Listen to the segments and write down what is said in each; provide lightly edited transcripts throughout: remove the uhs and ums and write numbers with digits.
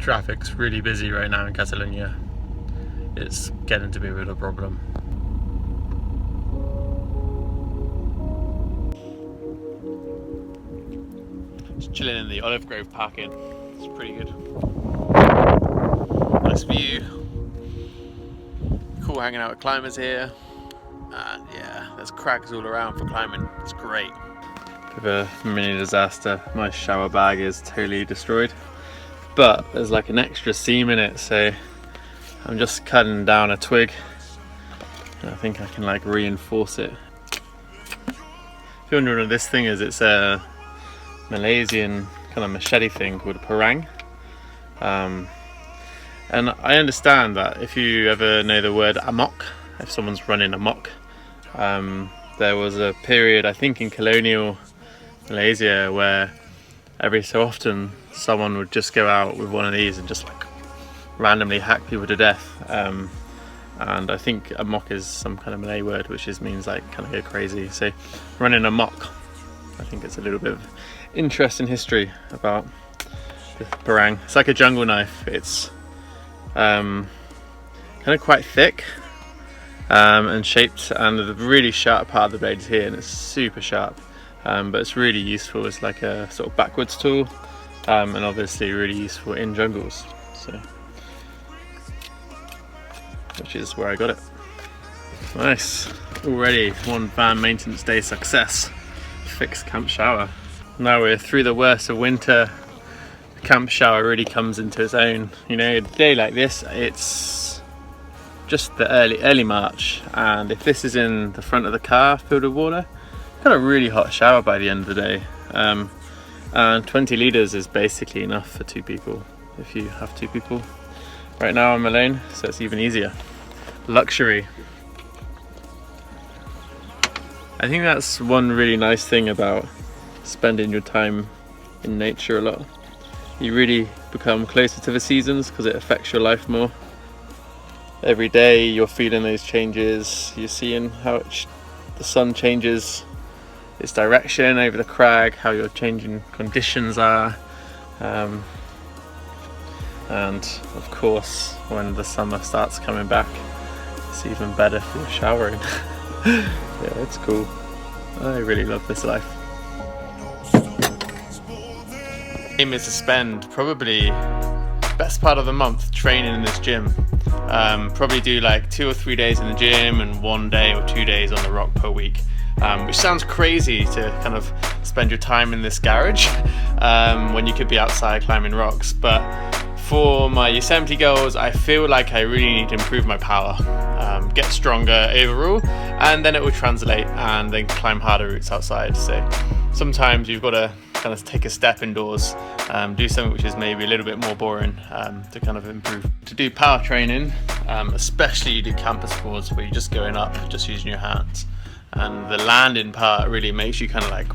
Traffic's really busy right now in Catalonia. It's getting to be a real problem. Just chilling in the olive grove parking. It's pretty good. Nice view. Cool hanging out with climbers here. And yeah, there's crags all around for climbing. It's great. Bit of a mini disaster. My shower bag is totally destroyed. But there's like an extra seam in it, so I'm just cutting down a twig. And I think I can like reinforce it. If you're wondering what this thing is, it's a Malaysian kind of machete thing called a parang. And I understand that if you ever know the word Amok, if someone's running amok, there was a period, I think in colonial Malaysia, where every so often someone would just go out with one of these and just like randomly hack people to death. And I think amok is some kind of Malay word which just means like kind of go crazy. So running amok, I think it's a little bit of interesting history about the parang. It's like a jungle knife. It's kind of quite thick and shaped, and the really sharp part of the blade is here, and it's super sharp. But it's really useful as like a sort of backwards tool, and obviously really useful in jungles. So, which is where I got it. Nice. Already one van maintenance day success. Fixed camp shower. Now we're through the worst of winter. The camp shower really comes into its own. You know, a day like this, it's just the early March, and if this is in the front of the car filled with water, got a really hot shower by the end of the day. And 20 litres is basically enough for 2 people, if you have 2 people. Right now I'm alone, so it's even easier. Luxury. I think that's one really nice thing about spending your time in nature a lot. You really become closer to the seasons because it affects your life more. Every day you're feeling those changes, you're seeing how the sun changes its direction over the crag, how your changing conditions are, and of course when the summer starts coming back, it's even better for your showering. Yeah, it's cool. I really love this life. Aim is to spend probably best part of the month training in this gym. Probably do like 2 or 3 days in the gym and 1 day or 2 days on the rock per week. Which sounds crazy to kind of spend your time in this garage when you could be outside climbing rocks, but for my Yosemite goals I feel like I really need to improve my power, get stronger overall, and then it will translate and then climb harder routes outside. So sometimes you've got to kind of take a step indoors, do something which is maybe a little bit more boring to kind of improve. To do power training, especially you do campus boards where you're just going up, just using your hands. And the landing part really makes you kind of like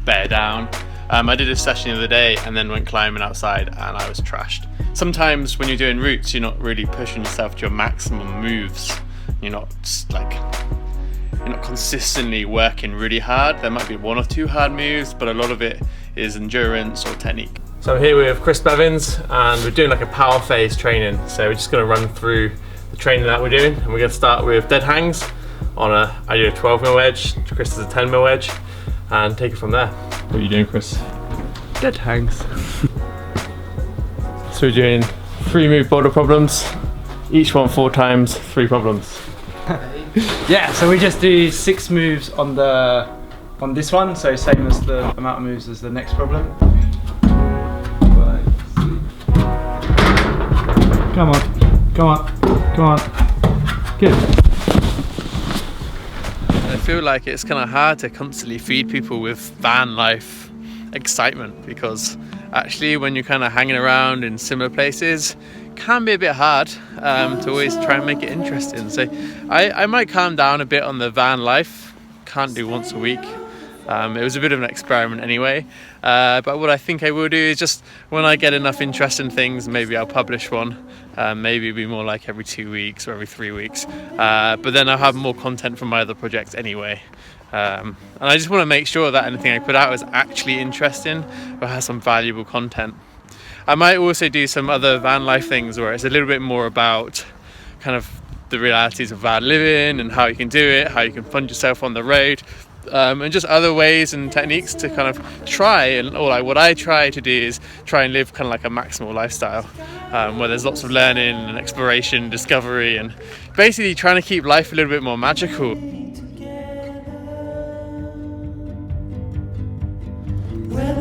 bear down. I did a session the other day and then went climbing outside and I was trashed. Sometimes when you're doing routes, you're not really pushing yourself to your maximum moves. You're not consistently working really hard. There might be 1 or 2 hard moves, but a lot of it is endurance or technique. So I'm here with Chris Bevins and we're doing like a power phase training. So we're just going to run through the training that we're doing, and we're going to start with dead hangs on I do a 12mm wedge, Chris does a 10mm wedge, and take it from there. What are you doing, Chris? Dead hangs. So we're doing 3 move boulder problems, each one 4 times, 3 problems. Yeah, so we just do 6 moves on this one, so same as the amount of moves as the next problem. Come on, come on, come on. Good. I feel like it's kind of hard to constantly feed people with van life excitement, because actually when you're kind of hanging around in similar places, it can be a bit hard to always try and make it interesting. So I might calm down a bit on the van life. Can't do once a week. It was a bit of an experiment anyway, but what I think I will do is just when I get enough interesting things, maybe I'll publish one. Maybe it'll be more like every 2 weeks or every 3 weeks, but then I'll have more content from my other projects anyway. And I just want to make sure that anything I put out is actually interesting or has some valuable content. I might also do some other van life things where it's a little bit more about kind of the realities of van living and how you can do it, how you can fund yourself on the road, and just other ways and techniques to kind of try, and or like what I try to do is try and live kind of like a maximal lifestyle, where there's lots of learning and exploration, discovery, and basically trying to keep life a little bit more magical. Where